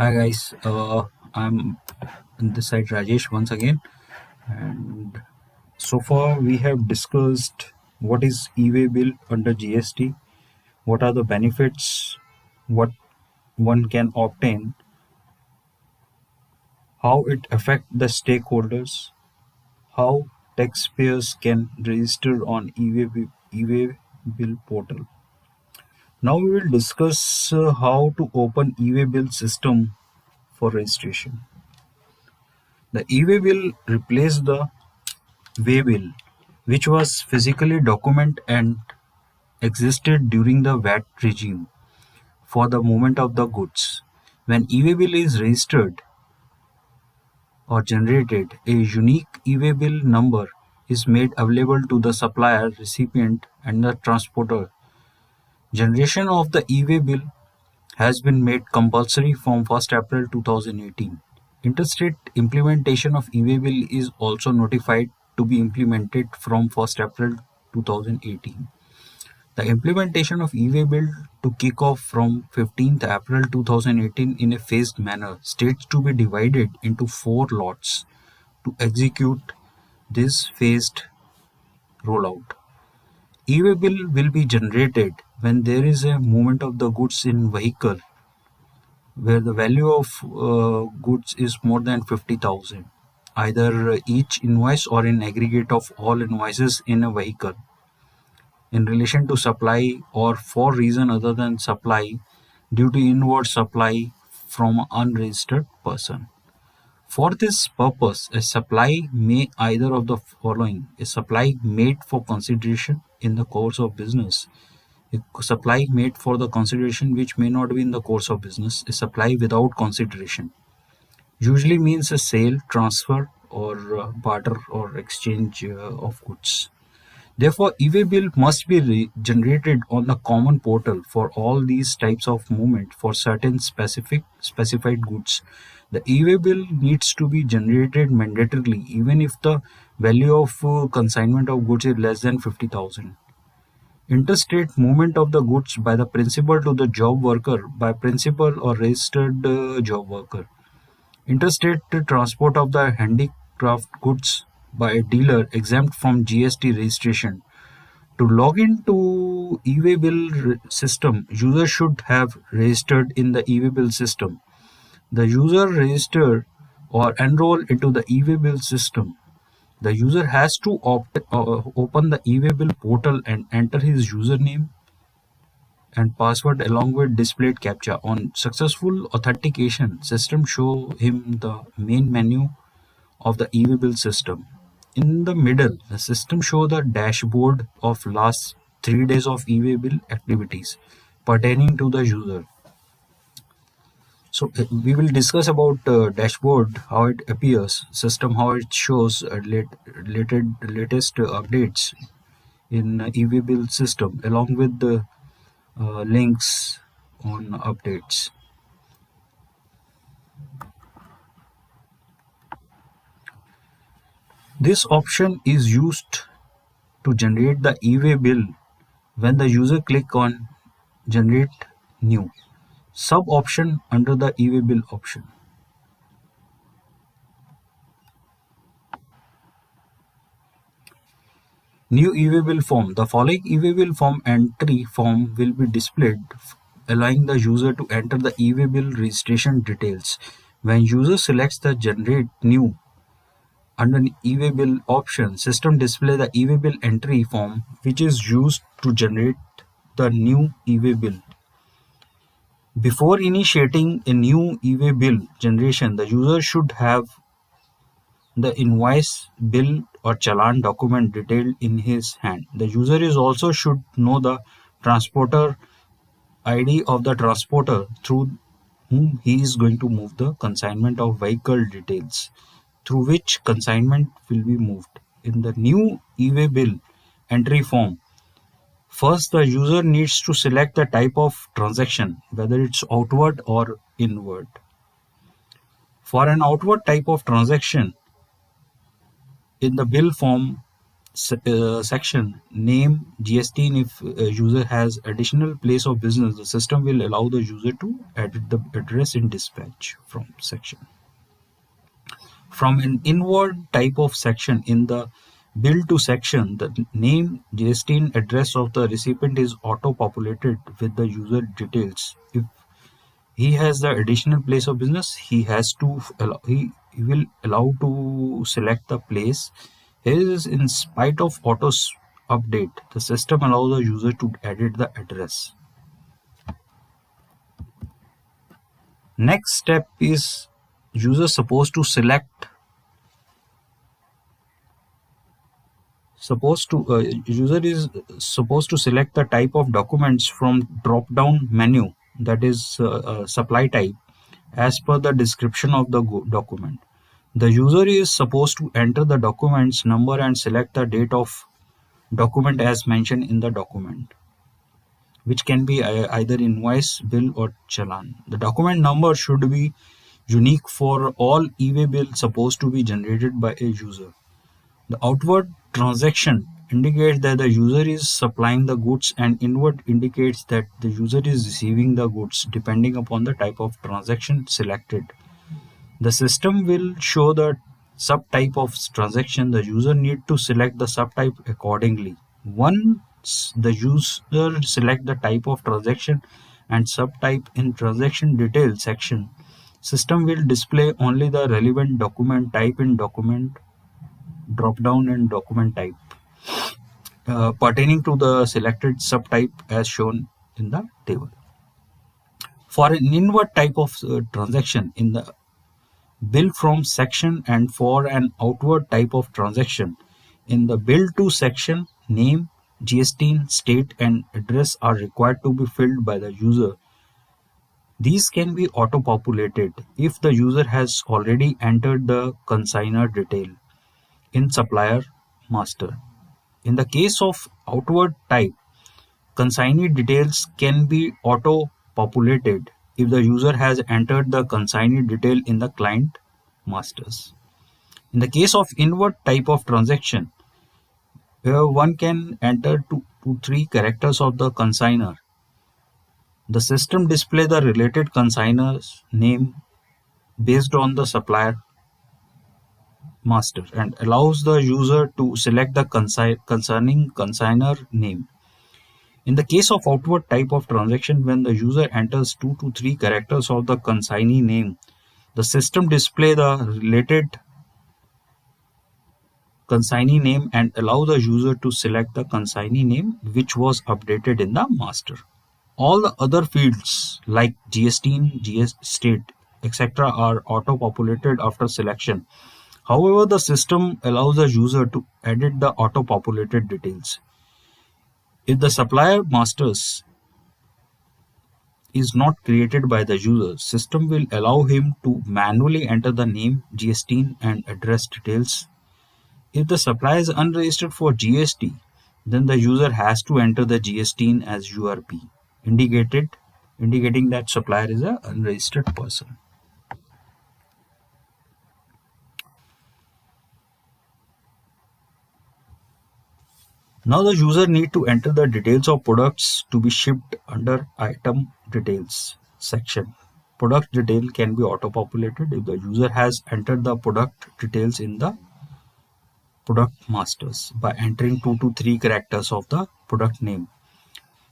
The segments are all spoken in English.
Hi guys, I'm on this side Rajesh once again, and so far we have discussed what is e-way bill under GST, what are the benefits, what one can obtain, how it affect the stakeholders, how taxpayers can register on e-way bill portal. Now we will discuss how to open e-way bill system for registration. The e-way bill replaced the waybill, which was physically document and existed during the VAT regime for the movement of the goods. When e-waybill is registered or generated, a unique e-waybill number is made available to the supplier, recipient, and the transporter. Generation of the e-waybill has been made compulsory from 1st April 2018. Interstate implementation of e-waybill is also notified to be implemented from 1st April 2018. The implementation of e-way bill to kick off from 15th April 2018 in a phased manner. States to be divided into 4 lots to execute this phased rollout. E-way bill will be generated when there is a movement of the goods in vehicle where the value of goods is more than 50,000, either each invoice or in aggregate of all invoices in a vehicle. In relation to supply or for reason other than supply due to inward supply from an unregistered person. For this purpose, a supply may either of the following: a supply made for consideration in the course of business, a supply made for the consideration which may not be in the course of business, a supply without consideration. Usually means a sale, transfer, or barter or exchange of goods. Therefore, e-way bill must be generated on the common portal for all these types of movement for certain specified goods. The e-way bill needs to be generated mandatorily even if the value of consignment of goods is less than 50,000. Interstate movement of the goods by the principal to the job worker by principal or registered job worker. Interstate transport of the handicraft goods by a dealer exempt from GST registration. To log into e-way bill system, user should have registered in the e-way bill system. The user register or enroll into the e-way bill system. The user has to open the e-way bill portal and enter his username and password along with displayed captcha. On successful authentication, system show him the main menu of the e-way bill system. In the middle, the system show the dashboard of last 3 days of e-way bill activities pertaining to the user. So we will discuss about dashboard, how it appears, system, how it shows latest updates in e-way bill system along with the links on updates. This option is used to generate the e-way bill when the user click on generate new sub option under the e-way bill option. New e-way bill form. The following e-way bill form entry form will be displayed, allowing the user to enter the e-way bill registration details. When user selects the generate new under the e-way bill option, system display the e-way bill entry form which is used to generate the new e-way bill. Before initiating a new e-way bill generation, the user should have the invoice, bill or challan document detailed in his hand. The user is also should know the transporter ID of the transporter through whom he is going to move the consignment of vehicle details through which consignment will be moved. In the new e-way bill entry form, first the user needs to select the type of transaction, whether it's outward or inward. For an outward type of transaction, in the bill form, section name GST, and if user has additional place of business, the system will allow the user to edit the address in dispatch from section. From an inward type of section in the bill to section, the name GST and address of the recipient is auto-populated with the user details. If he has the additional place of business, he will allow to select the place. Here is in spite of update, the system allows the user to edit the address. Next step is user supposed to select user is supposed to select the type of documents from drop down menu, that is supply type, as per the description of the document. The user is supposed to enter the document's number and select the date of document as mentioned in the document, which can be either invoice, bill, or challan. The document number should be unique for all e-way bills supposed to be generated by a user. The outward transaction indicates that the user is supplying the goods, and inward indicates that the user is receiving the goods depending upon the type of transaction selected. The system will show the subtype of transaction. The user need to select the subtype accordingly. Once the user select the type of transaction and subtype in transaction details section, system will display only the relevant document type in document drop down and document type pertaining to the selected subtype as shown in the table. For an inward type of transaction in the bill from section, and for an outward type of transaction in the bill to section, name, GST, state, and address are required to be filled by the user. These can be auto-populated if the user has already entered the consignor detail in supplier master. In the case of outward type, consignee details can be auto-populated if the user has entered the consignee detail in the client masters. In the case of inward type of transaction, where one can enter two to three characters of the consignor, the system display the related consignor's name based on the supplier master and allows the user to select the concerning consignor name. In the case of outward type of transaction, when the user enters 2 to 3 characters of the consignee name, the system display the related consignee name and allow the user to select the consignee name which was updated in the master. All the other fields like GST, GS state, etc. are auto-populated after selection. However, the system allows the user to edit the auto-populated details. If the supplier masters is not created by the user, system will allow him to manually enter the name, GST, and address details. If the supplier is unregistered for GST, then the user has to enter the GST as URP, indicating that supplier is an unregistered person. Now the user need to enter the details of products to be shipped under item details section. Product detail can be auto-populated if the user has entered the product details in the product masters by entering 2 to 3 characters of the product name,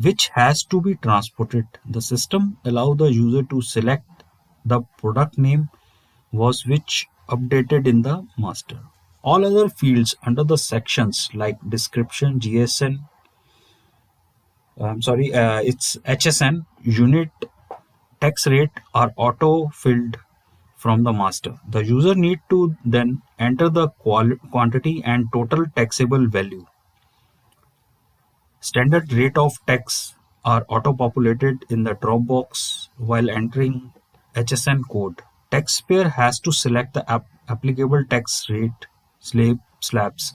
which has to be transported. The system allows the user to select the product name was which updated in the master. All other fields under the sections like description, it's HSN, unit, tax rate are auto-filled from the master. The user need to then enter the quantity and total taxable value. Standard rate of tax are auto-populated in the drop box while entering HSN code. Taxpayer has to select the applicable tax rate slabs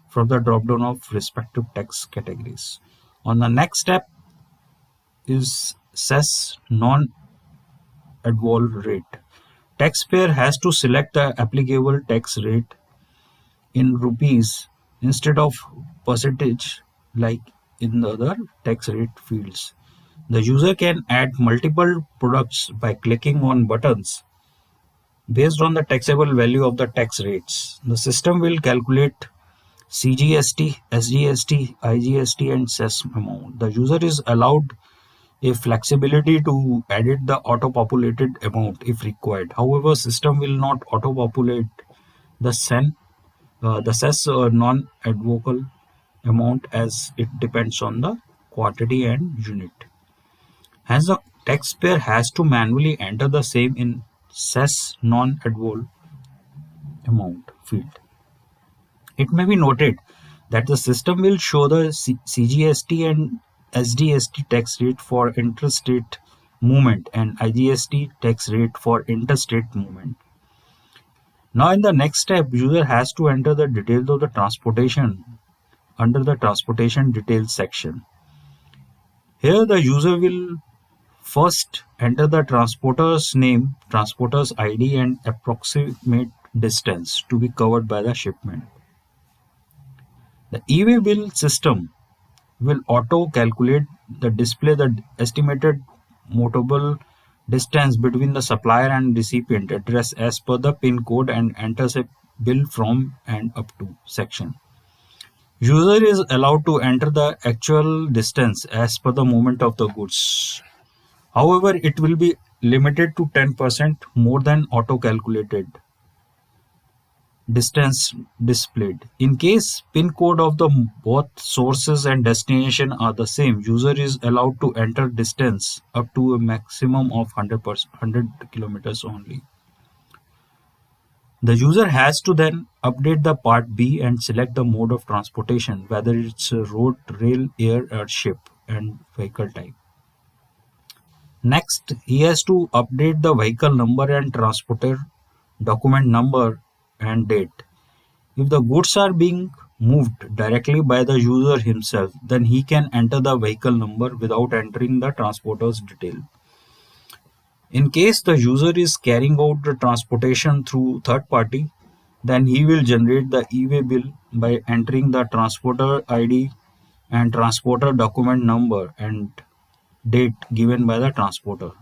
from the drop-down of respective tax categories. On the next step is cess non-adval rate. Taxpayer has to select the applicable tax rate in rupees instead of percentage like in the other tax rate fields. The user can add multiple products by clicking on buttons based on the taxable value of the tax rates. The system will calculate CGST, SGST, IGST, and cess amount. The user is allowed a flexibility to edit the auto-populated amount if required. However, system will not auto-populate the cess non-advocable amount as it depends on the quantity and unit. Hence, the taxpayer has to manually enter the same in cess non-advocable amount field. It may be noted that the system will show the CGST and SDST tax rate for interstate movement and IGST tax rate for interstate movement. Now in the next step, user has to enter the details of the transportation under the transportation details section. Here the user will first enter the transporter's name, transporter's ID and approximate distance to be covered by the shipment. The e-way bill system will auto-calculate the display the estimated movable distance between the supplier and recipient address as per the PIN code and enters a bill from and up to section. User is allowed to enter the actual distance as per the movement of the goods. However, it will be limited to 10% more than auto-calculated distance displayed. In case PIN code of the both sources and destination are the same, user is allowed to enter distance up to a maximum of 100 kilometers only. The user has to then update the part B and select the mode of transportation, whether it's road, rail, air, or ship, and vehicle type. Next, he has to update the vehicle number and transporter document number and date. If the goods are being moved directly by the user himself, then he can enter the vehicle number without entering the transporter's detail. In case the user is carrying out the transportation through third party, then he will generate the e-way bill by entering the transporter ID and transporter document number and date given by the transporter.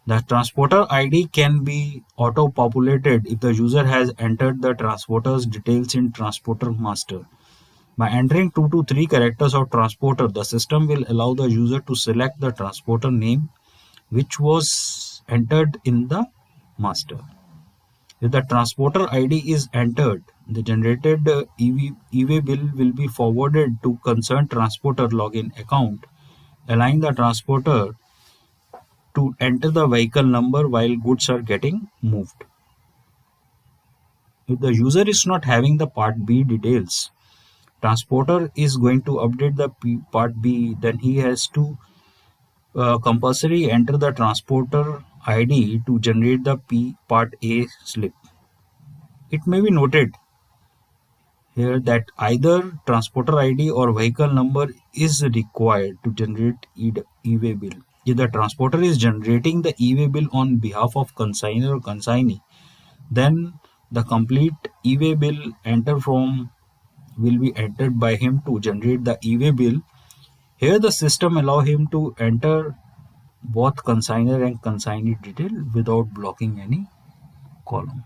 The transporter ID can be auto-populated if the user has entered the transporter's details in transporter master. By entering 2 to 3 characters of transporter, the system will allow the user to select the transporter name which was entered in the master. If the transporter ID is entered, the generated e-way bill will be forwarded to concerned transporter login account, allowing the transporter to enter the vehicle number while goods are getting moved. If the user is not having the part B details, transporter is going to update the part B, then he has to compulsory enter the transporter ID to generate the part A slip. It may be noted here that either transporter ID or vehicle number is required to generate e-way bill. If the transporter is generating the e-way bill on behalf of consignor or consignee, then the complete e-way bill enter form will be entered by him to generate the e-way bill. Here the system allow him to enter both consignor and consignee detail without blocking any column.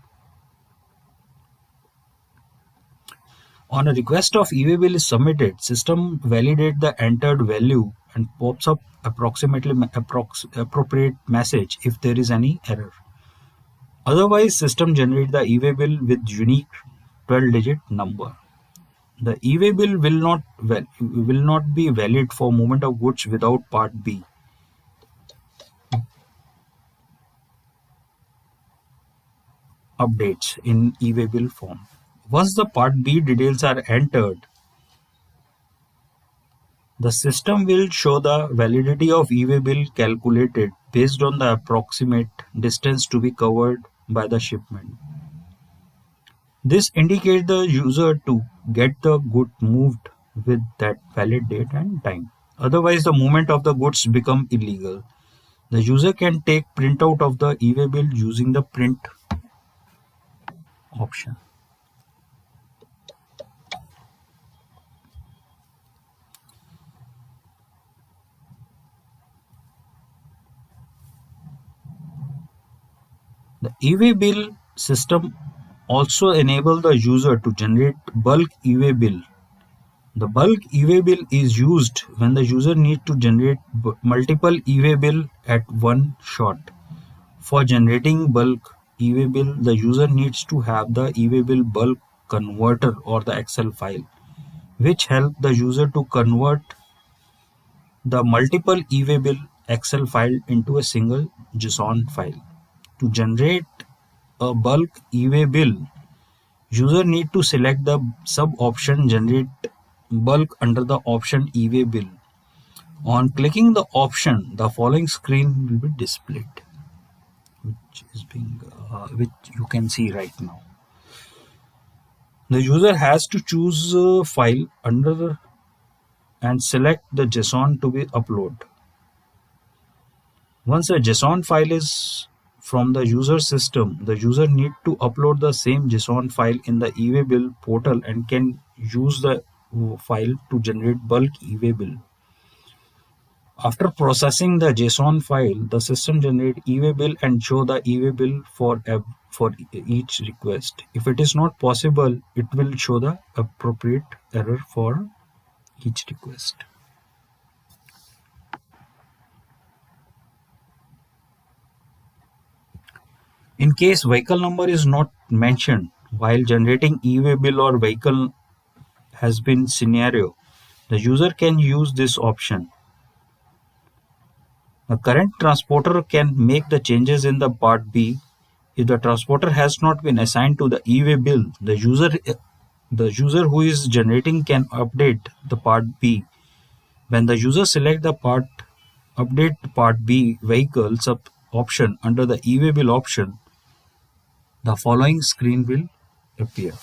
On a request of e-way bill is submitted, system validate the entered value and pops up appropriate message if there is any error. Otherwise, system generate the e-way bill with unique 12-digit number. The e-way bill will not be valid for movement of goods without part B. Updates in e-way bill form. Once the part B details are entered, the system will show the validity of e-way bill calculated based on the approximate distance to be covered by the shipment. This indicates the user to get the good moved with that valid date and time. Otherwise, the movement of the goods become illegal. The user can take printout of the e-way bill using the print option. The e-way bill system also enable the user to generate bulk e-way bill. The bulk e-way bill is used when the user needs to generate multiple e-way bill at one shot. For generating bulk e-way bill, the user needs to have the e-way bill bulk converter or the Excel file, which help the user to convert the multiple e-way bill Excel file into a single JSON file. To generate a bulk e-way bill, user need to select the sub option generate bulk under the option e-way bill. On clicking the option, the following screen will be displayed, which you can see right now. The user has to choose a file under and select the JSON to be uploaded. Once a JSON file is from the user system, the user need to upload the same JSON file in the e-way bill portal and can use the file to generate bulk e-way bill. After processing the JSON file, the system generate e-way bill and show the e-way bill for each request. If it is not possible, it will show the appropriate error for each request. In case vehicle number is not mentioned while generating e-way bill or vehicle has been scenario, the user can use this option. The current transporter can make the changes in the part B. If the transporter has not been assigned to the e-way bill, the user who is generating can update the part B. When the user select the update part B vehicle sub option under the e-way bill option, the following screen will appear.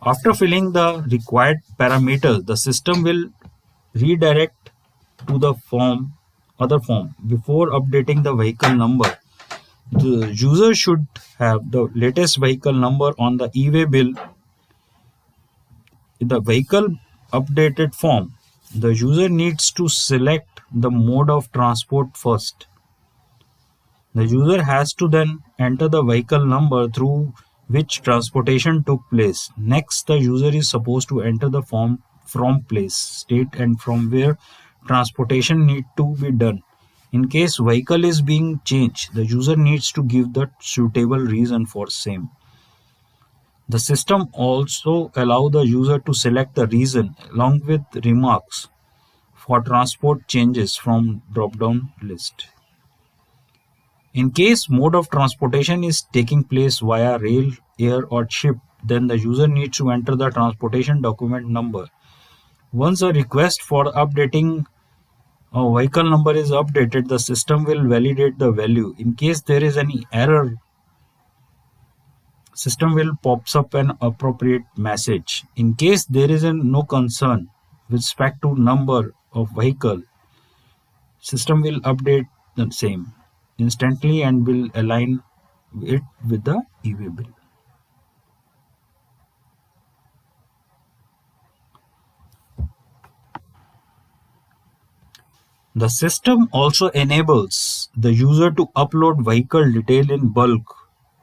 After filling the required parameters, the system will redirect to the other form. Before updating the vehicle number, the user should have the latest vehicle number on the e-way bill. In the vehicle updated form, the user needs to select the mode of transport first. The user has to then enter the vehicle number through which transportation took place. Next, the user is supposed to enter the form from place, state and from where transportation need to be done. In case vehicle is being changed, the user needs to give the suitable reason for same. The system also allow the user to select the reason along with remarks for transport changes from drop-down list. In case mode of transportation is taking place via rail, air or ship, then the user needs to enter the transportation document number. Once a request for updating a vehicle number is updated, the system will validate the value. In case there is any error, system will pops up an appropriate message. In case there is no concern with respect to number of vehicle, system will update the same instantly and will align it with the e-way bill. The system also enables the user to upload vehicle detail in bulk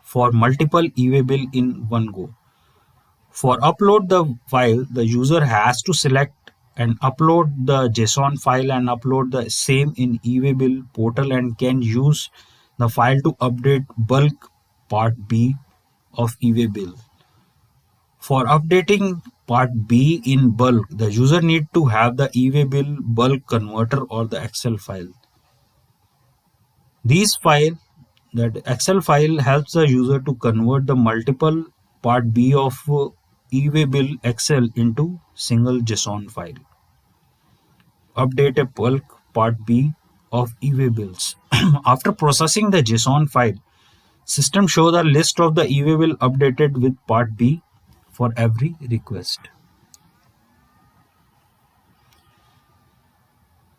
for multiple e-way bill in one go. For upload the file, the user has to select and upload the JSON file and upload the same in e-way bill portal and can use the file to update bulk part B of e-way bill. For updating part B in bulk, the user need to have the e-way bill bulk converter or the Excel file. That Excel file helps the user to convert the multiple part B of e-way bill Excel into single JSON file. Update a bulk part B of e-way bills. After processing the JSON file, system show the list of the e-way bill updated with part B for every request.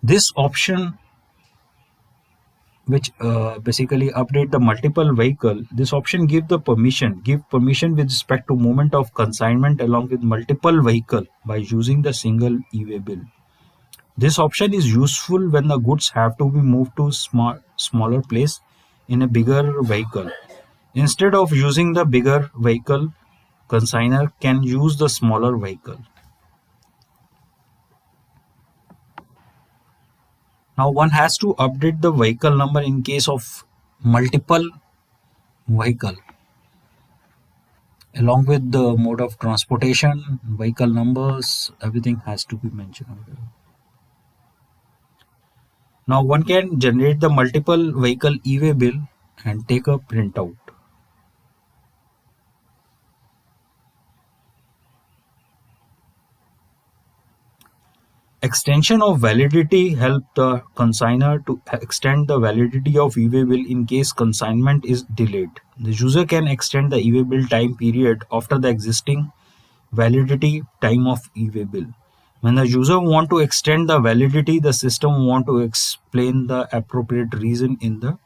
This option, which basically update the multiple vehicle, this option give permission with respect to movement of consignment along with multiple vehicle by using the single e-way bill. This option is useful when the goods have to be moved to smaller place in a bigger vehicle. Instead of using the bigger vehicle, consignor can use the smaller vehicle. Now one has to update the vehicle number in case of multiple vehicle along with the mode of transportation, vehicle numbers, everything has to be mentioned over here. Now one can generate the multiple vehicle e-way bill and take a printout. Extension of validity help the consignor to extend the validity of e-way bill in case consignment is delayed. The user can extend the e-way bill time period after the existing validity time of e-way bill. When the user want to extend the validity, the system want to explain the appropriate reason in the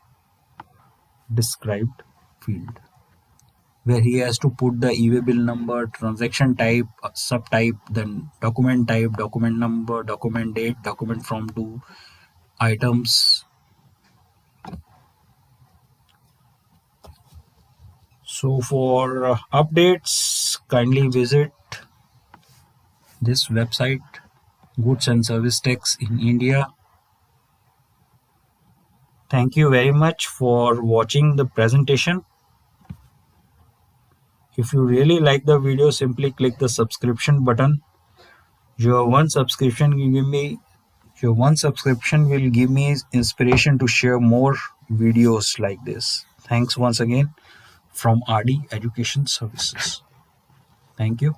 described field, where he has to put the e-way bill number, transaction type, subtype, then document type, document number, document date, document from two items. So for updates, kindly visit this website, Goods and Service Tax in India. Thank you very much for watching the presentation. If you really like the video, simply click the subscription button. Your one subscription will give me inspiration to share more videos like this. Thanks once again from RD Education Services. Thank you.